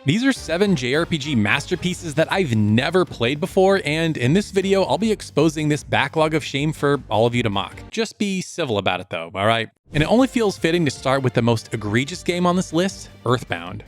These are 7 JRPG masterpieces that I've never played before, and in this video, I'll be exposing this backlog of shame for all of you to mock. Just be civil about it though, alright? And it only feels fitting to start with the most egregious game on this list, Earthbound.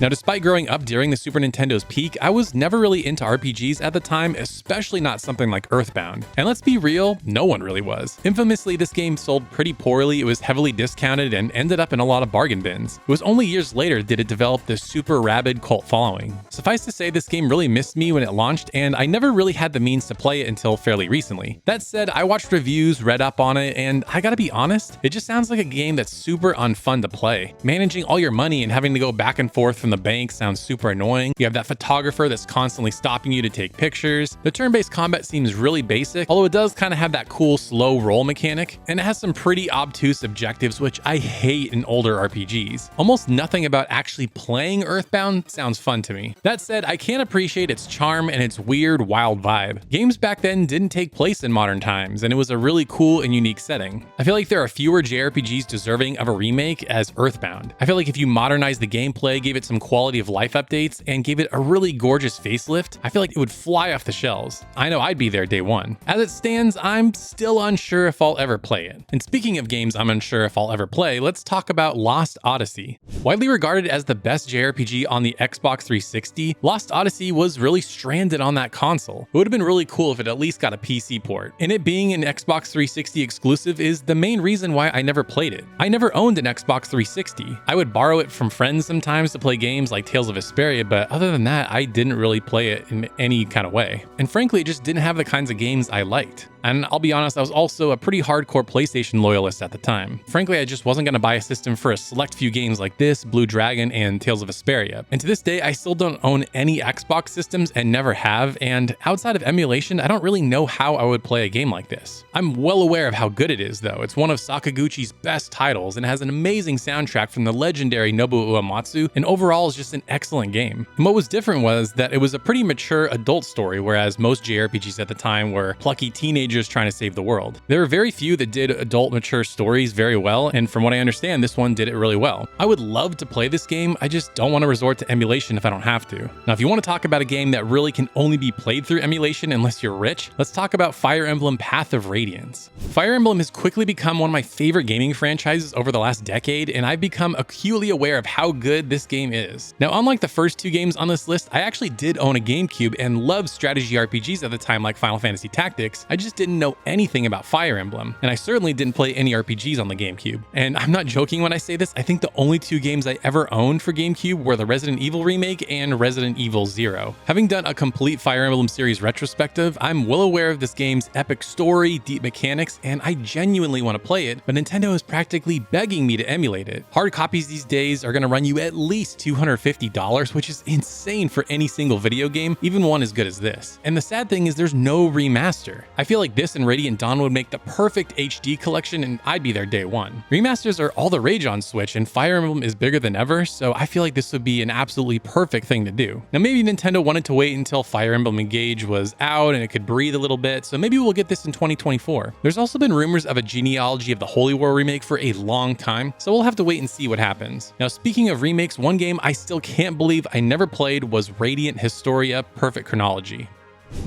Now, despite growing up during the Super Nintendo's peak, I was never really into RPGs at the time, especially not something like Earthbound. And let's be real, no one really was. Infamously, this game sold pretty poorly, it was heavily discounted, and ended up in a lot of bargain bins. It was only years later did it develop this super rabid cult following. Suffice to say, this game really missed me when it launched, and I never really had the means to play it until fairly recently. That said, I watched reviews, read up on it, and I gotta be honest, it just sounds like a game that's super unfun to play. Managing all your money and having to go back and forth from the bank sounds super annoying. You have that photographer that's constantly stopping you to take pictures. The turn-based combat seems really basic, although it does kind of have that cool slow roll mechanic, and it has some pretty obtuse objectives, which I hate in older RPGs. Almost nothing about actually playing Earthbound sounds fun to me. That said, I can appreciate its charm and its weird, wild vibe. Games back then didn't take place in modern times, and it was a really cool and unique setting. I feel like there are fewer JRPGs deserving of a remake as Earthbound. I feel like if you modernized the gameplay, gave it some quality of life updates, and gave it a really gorgeous facelift, I feel like it would fly off the shelves. I know I'd be there day one. As it stands, I'm still unsure if I'll ever play it. And speaking of games I'm unsure if I'll ever play, let's talk about Lost Odyssey. Widely regarded as the best JRPG on the Xbox 360, Lost Odyssey was really stranded on that console. It would have been really cool if it at least got a PC port. And it being an Xbox 360 exclusive is the main reason why I never played it. I never owned an Xbox 360. I would borrow it from friends sometimes to play games like Tales of Vesperia, but other than that, I didn't really play it in any kind of way. And frankly, it just didn't have the kinds of games I liked. And I'll be honest, I was also a pretty hardcore PlayStation loyalist at the time. Frankly, I just wasn't going to buy a system for a select few games like this, Blue Dragon, and Tales of Vesperia. And to this day, I still don't own any Xbox systems and never have, and outside of emulation, I don't really know how I would play a game like this. I'm well aware of how good it is, though. It's one of Sakaguchi's best titles and has an amazing soundtrack from the legendary Nobuo Uematsu, and overall is just an excellent game. And what was different was that it was a pretty mature adult story, whereas most JRPGs at the time were plucky teenagers trying to save the world. There are very few that did adult mature stories very well, and from what I understand, this one did it really well. I would love to play this game, I just don't want to resort to emulation if I don't have to. Now, if you want to talk about a game that really can only be played through emulation unless you're rich, let's talk about Fire Emblem Path of Radiance. Fire Emblem has quickly become one of my favorite gaming franchises over the last decade, and I've become acutely aware of how good this game is. Now, unlike the first 2 games on this list, I actually did own a GameCube and loved strategy RPGs at the time like Final Fantasy Tactics. I just didn't know anything about Fire Emblem, and I certainly didn't play any RPGs on the GameCube. And I'm not joking when I say this, I think the only 2 games I ever owned for GameCube were the Resident Evil remake and Resident Evil 0. Having done a complete Fire Emblem series retrospective, I'm well aware of this game's epic story, deep mechanics, and I genuinely want to play it, but Nintendo is practically begging me to emulate it. Hard copies these days are going to run you at least $250, which is insane for any single video game, even one as good as this. And the sad thing is there's no remaster. I feel like this and Radiant Dawn would make the perfect HD collection, and I'd be there day one. Remasters are all the rage on Switch, and Fire Emblem is bigger than ever, so I feel like this would be an absolutely perfect thing to do. Now, maybe Nintendo wanted to wait until Fire Emblem Engage was out and it could breathe a little bit, so maybe we'll get this in 2024. There's also been rumors of a Genealogy of the Holy War remake for a long time, so we'll have to wait and see what happens. Now, speaking of remakes, one game I still can't believe I never played was Radiant Historia Perfect Chronology.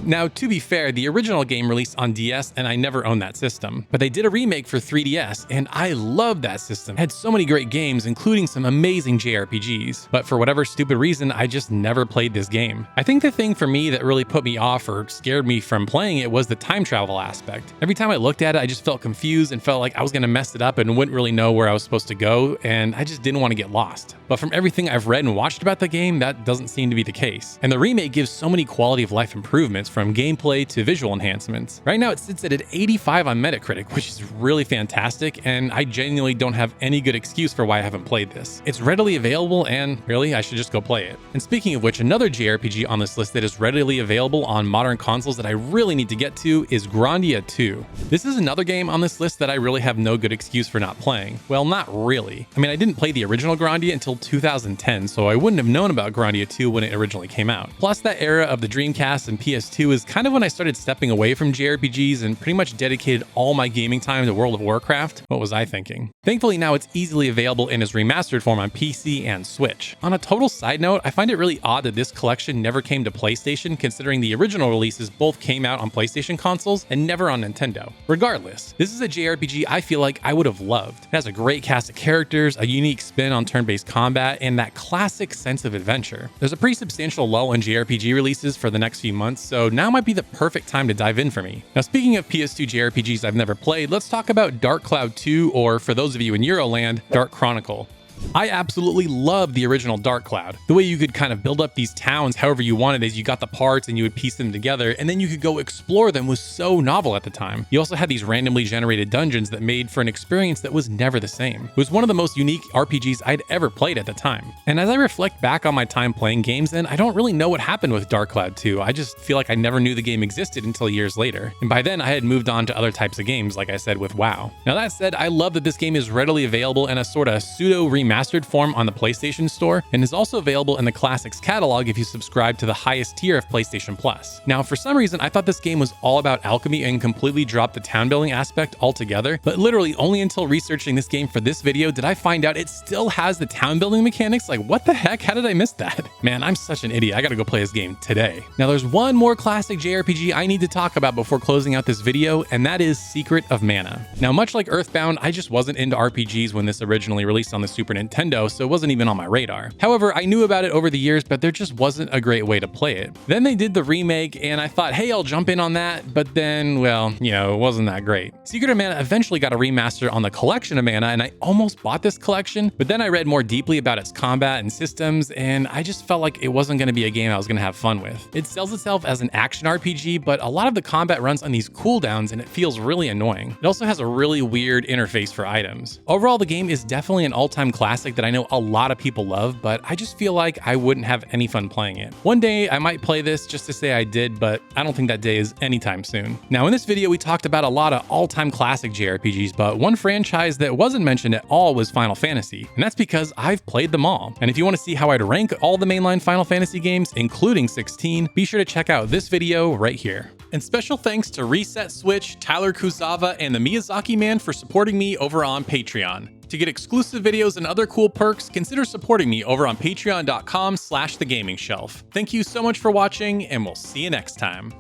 Now, to be fair, the original game released on DS and I never owned that system, but they did a remake for 3DS and I loved that system. It had so many great games, including some amazing JRPGs, but for whatever stupid reason, I just never played this game. I think the thing for me that really put me off or scared me from playing it was the time travel aspect. Every time I looked at it, I just felt confused and felt like I was gonna mess it up and wouldn't really know where I was supposed to go, and I just didn't want to get lost. But from everything I've read and watched about the game, that doesn't seem to be the case. And the remake gives so many quality of life improvements from gameplay to visual enhancements. Right now it sits at an 85 on Metacritic, which is really fantastic, and I genuinely don't have any good excuse for why I haven't played this. It's readily available, and really, I should just go play it. And speaking of which, another JRPG on this list that is readily available on modern consoles that I really need to get to is Grandia 2. This is another game on this list that I really have no good excuse for not playing. Well, not really. I mean, I didn't play the original Grandia until 2010, so I wouldn't have known about Grandia 2 when it originally came out. Plus, that era of the Dreamcast and PS PS2 is kind of when I started stepping away from JRPGs and pretty much dedicated all my gaming time to World of Warcraft. What was I thinking? Thankfully now it's easily available in its remastered form on PC and Switch. On a total side note, I find it really odd that this collection never came to PlayStation, considering the original releases both came out on PlayStation consoles and never on Nintendo. Regardless, this is a JRPG I feel like I would have loved. It has a great cast of characters, a unique spin on turn-based combat, and that classic sense of adventure. There's a pretty substantial lull in JRPG releases for the next few months, so now might be the perfect time to dive in for me. Now, speaking of PS2 JRPGs I've never played, let's talk about Dark Cloud 2, or for those of you in Euroland, Dark Chronicle. I absolutely love the original Dark Cloud. The way you could kind of build up these towns however you wanted as you got the parts and you would piece them together, and then you could go explore them was so novel at the time. You also had these randomly generated dungeons that made for an experience that was never the same. It was one of the most unique RPGs I'd ever played at the time. And as I reflect back on my time playing games then, I don't really know what happened with Dark Cloud 2. I just feel like I never knew the game existed until years later. And by then I had moved on to other types of games, like I said with WoW. Now that said, I love that this game is readily available in a sort of pseudo remastered form on the PlayStation Store, and is also available in the Classics catalog if you subscribe to the highest tier of PlayStation Plus. Now, for some reason, I thought this game was all about alchemy and completely dropped the town building aspect altogether, but literally only until researching this game for this video did I find out it still has the town building mechanics. Like, what the heck? How did I miss that? Man, I'm such an idiot. I gotta go play this game today. Now, there's one more classic JRPG I need to talk about before closing out this video, and that is Secret of Mana. Now, much like Earthbound, I just wasn't into RPGs when this originally released on the Super Nintendo, so it wasn't even on my radar. However, I knew about it over the years, but there just wasn't a great way to play it. Then they did the remake, and I thought, hey, I'll jump in on that, but then, well, it wasn't that great. Secret of Mana eventually got a remaster on the Collection of Mana, and I almost bought this collection, but then I read more deeply about its combat and systems, and I just felt like it wasn't going to be a game I was going to have fun with. It sells itself as an action RPG, but a lot of the combat runs on these cooldowns, and it feels really annoying. It also has a really weird interface for items. Overall, the game is definitely an all-time classic that I know a lot of people love, but I just feel like I wouldn't have any fun playing it. One day I might play this just to say I did, but I don't think that day is anytime soon. Now in this video we talked about a lot of all-time classic JRPGs, but one franchise that wasn't mentioned at all was Final Fantasy, and that's because I've played them all. And if you want to see how I'd rank all the mainline Final Fantasy games, including 16, be sure to check out this video right here. And special thanks to Reset Switch, Tyler Kuzawa, and the Miyazaki Man for supporting me over on Patreon. To get exclusive videos and other cool perks, consider supporting me over on patreon.com/thegaming shelf. Thank you so much for watching, and we'll see you next time.